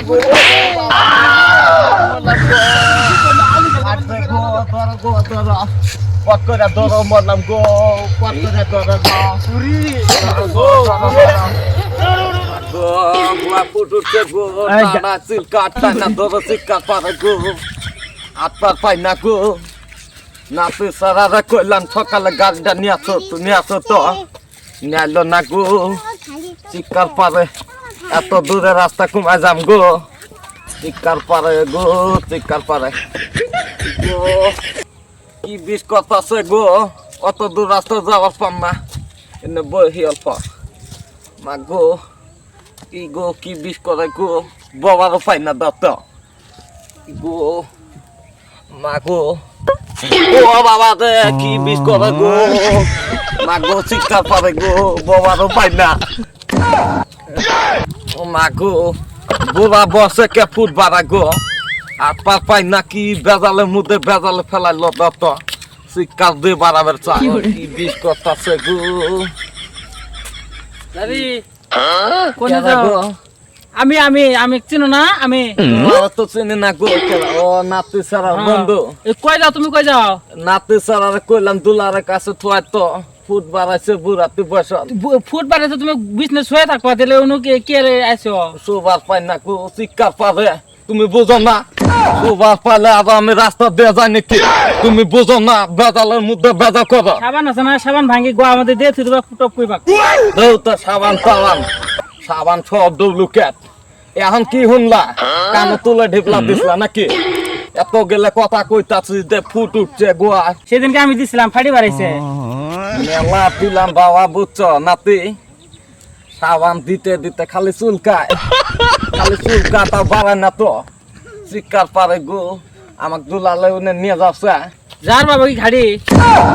গো পকড়া ধরো মরলাম গো পকড়া ধরো নাতি সারা কইলাম সকালে গাড়িটা নিয়ে আসো তো নিলো না গো চিকার পারে এত দূরে রাস্তা কমায় যাম গো চিকার পারে গো চিকার পারে গো কি বিষ কথা আছে গো অত দূর রাস্তা যাওয়ার পাম না এনে বহি অল্প মা গো কি বিষ করে গো বাবারও পাই না দত্ত গো মা গো ও বাবা রে কি বিষ করে গো মা গো চিৎকার পারে গো বাবারও পাই না ও মা গো বুড়া বসে কে ফুট বাড়া গো আর পাই না কি বেজালের মধ্যে বেজালে ফেলাইল দত্ত চিৎকার দিয়ে বাড়াবার চা কি বিষ করতেছে গো দাদি কোনে যাও আমি আমি আমি চিনো না আমি তো চিনি না গো ও নাতি সারা বন্ধু কই যাও তুমি কই যাও নাতি সারা কইলাম দুলার কাছে থুয়াই তো ফুট বাড়াইছে বুড়া তুই বস ফুট বাড়াইছে তুমি বিজনেস হয়ে থাকবা দিলে উনি কে আইছো সুবার পাই না গো চিৎকার পাবে তুমি বুঝো না সুবার পাইলে আর আমি রাস্তা দিয়ে যাই নাকি তুমি বুঝো না বেজালের মধ্যে বেজা করো সাবান আছে না সাবান ভাঙি গোয়া আমাদের দিয়ে থুই দেবা ফুটপ কইবা দেও তো সাবান সাবান সব ডুপ্লিকেট এখন কি শুনলা কানে তুলে ঢিপলা দিছলা নাকি এত গেলে কথা কইতাছি যে ফুট উঠছে গোয়া সেদিনকে আমি দিছিলাম ফাড়ি বাড়াইছে মেলা পিলাম বাবা বুঝছো নাতি সাবান দিতে দিতে খালি চুলকায় তা বাড়ায় না তো চিৎকার পারে গো আমাকে দুলালে উনি নিয়ে যাচ্ছে যার বাবা কি গাড়ি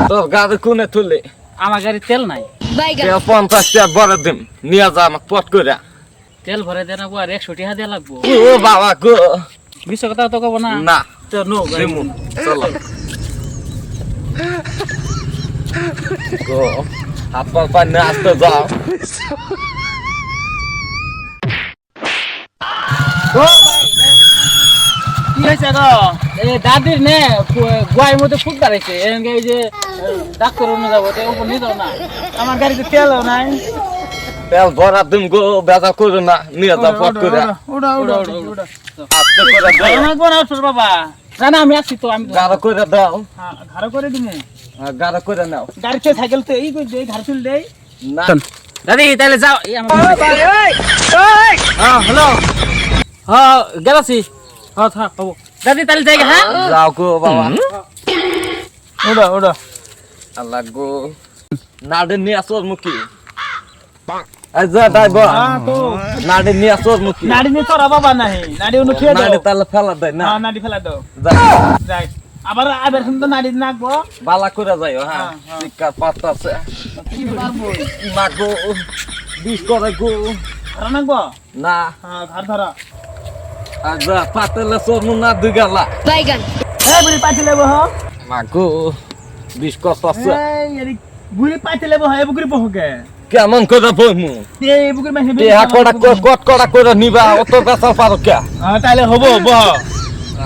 তোর গাড়ি কোনে তুলে আমার গাড়ি তেল নাই 50 টাকা বড় দিম নিয়ে যা আমাকে পট করে তেল ভরে দেনা গো আর 100 টাকা দিয়ে লাগবো ও বাবা গো বিশ্ব কথা তো কব না না তো নো দিমু চলো গো আপা পানি আসতে যাও কি হয়েছে গো এই দাদির নে গোয়ার মধ্যে ফুট বাড়াইছে এই যে ডাক্তার অনু যাবো তো উপর নিয়ে যাও না আমার গাড়িতে তেলও নাই তেল ভরা দিম গো বেজা করো না নিয়ে যাও পট করে আস্তে করে দাও অনেক বড় তোর বাবা জানা আমি আসি তো আমি গাড়ো করে দাও ঘাড় করে দিমু গাড়ো করে নাও গাড়িতে সাইকেল তো এই কই দেই ঘাড় চুল দেই না দাদি তাহলে যাও এই আমার হ্যাঁ হ্যালো হ্যাঁ গেলাছি হ্যাঁ থাক হবো দাদি তাহলে যাই হ্যাঁ যাও গো বাবা ওড়া আল্লাহ গো নাড়ে নিয়ে আসোর মুখি আচ্ছা ড্রাইভার নাড়ে নিয়ে আসোর মুখি নাড়ি নি তোরা বাবা নাই নাড়ি উনি খেয়ে দাও নাড়ে তাহলে ফেলা দেয় না হ্যাঁ নাড়ি ফেলা দাও যাও যাই আবার সুন্দর নাড়ি নাকবো বালা করে যাইও হ্যাঁ চিকার পাতা আছে মা গো বিষ করে গো ধরা নাকবো না হ্যাঁ ঘর ধরা আচ্ছা পাতলে সোনু না দুগালা বাইগান এই বুড়ি পাইতে লেবো হ মা গো বিষ কষ্ট আছে এই এরি বুড়ি পাইতে লেবো হ বুড়ি পহকে কেমন করে বইমু এই বুড়ি মাইছে কট কটা করে নিবা অত বেচা পারো কে হ্যাঁ তাহলে হবো বহ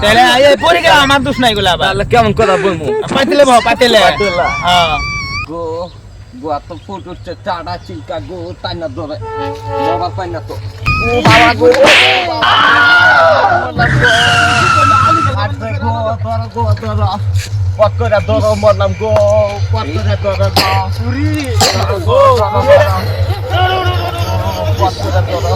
তাহলে এই পড়ে গেল আমার দোষ নাই গুলা আবার তাহলে কেমন করে বইমু পাইতে লেবো পাইতে লে হ্যাঁ গো গোয়া তো ফুট উঠছে চাড়া চিলকা গো টাইনা ধরে বাবা পাই না তো ও বাবা গো পট করে ধরো মরলাম গো পট করে ধরো পট করে ধরো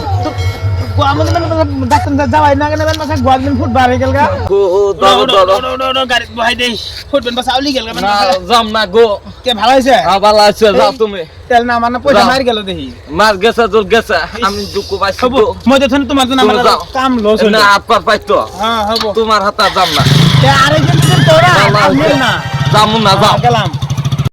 ডাক্তার যাওয়াই না কেন গোয়াদিন ফুট বার হয়ে গেল গা গো ধরো গাড়ি বহাই দেই ফুটবেন বাস আউলি গেল না যাম না গো কে ভালো হইছে ভালো আছে যাও তুমি তেল না মানে পয়সা মার গেল দেখি মার গেছে তোর গেছে আমি দুঃখ পাইছি হবো মজা থন তোমার জন্য আমার কাম লস হলো না আপকার পাইতো হ্যাঁ হবো তোমার হাতে যাম না আরেকজন তোরা না যাম না যাও গেলাম